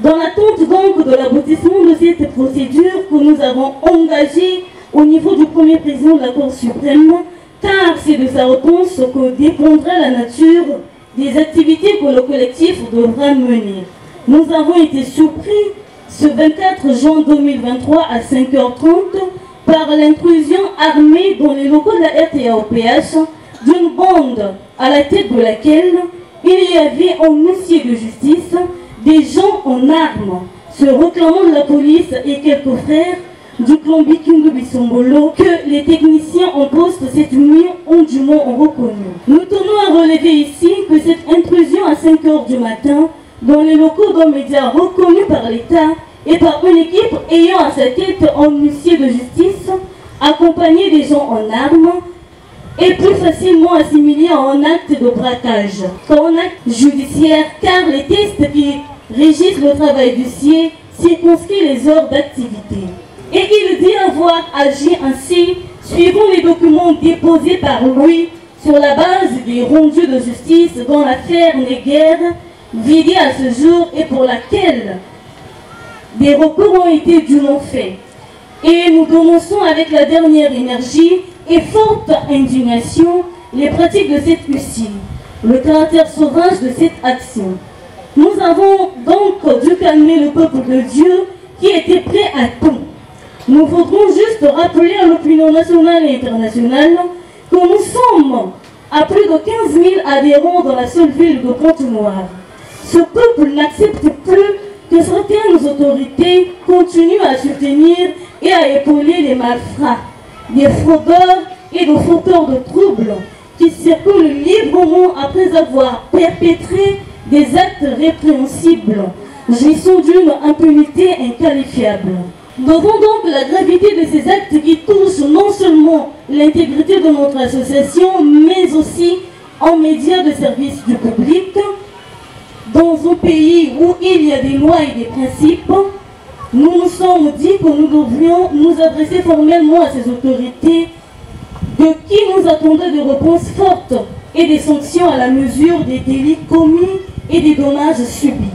Dans l'attente donc de l'aboutissement de cette procédure que nous avons engagée au niveau du premier président de la Cour suprême, car c'est de sa réponse que dépendra la nature des activités que le collectif devra mener. Nous avons été surpris ce 24 juin 2023 à 5h30 par l'intrusion armée dans les locaux de la RTAOPH d'une bande à la tête de laquelle il y avait un huissier de justice, des gens en armes, se réclamant de la police et quelques frères du clan Bikindu Bisombolo que les techniciens en poste cette nuit ont dûment reconnu. Nous tenons à relever ici que cette intrusion à 5h du matin dans les locaux d'un média reconnu par l'État et par une équipe ayant à sa tête un huissier de justice accompagné des gens en armes est plus facilement assimilé à un acte de braquage qu'à un acte judiciaire, car les tests qui régissent le travail du huissier circonscrivent les heures d'activité. Et il dit avoir agi ainsi suivant les documents déposés par lui sur la base des rendus de justice dans l'affaire Neguerre, vidée à ce jour et pour laquelle des recours ont été dûment faits. Et nous dénonçons avec la dernière énergie et forte indignation les pratiques de cette huissier, le caractère sauvage de cette action. Nous avons donc dû calmer le peuple de Dieu qui était prêt à tout. Nous voudrons juste rappeler à l'opinion nationale et internationale que nous sommes à plus de 15 000 adhérents dans la seule ville de Pointe-Noire. Ce peuple n'accepte plus que certaines autorités continuent à soutenir et à épauler les malfrats, des fraudeurs et des fauteurs de troubles qui circulent librement après avoir perpétré des actes répréhensibles, jouissant d'une impunité inqualifiable. Devant donc la gravité de ces actes qui touchent non seulement l'intégrité de notre association, mais aussi en médias de service du public, dans un pays où il y a des lois et des principes, nous nous sommes dit que nous devrions nous adresser formellement à ces autorités de qui nous attendaient des réponses fortes et des sanctions à la mesure des délits commis et des dommages subis.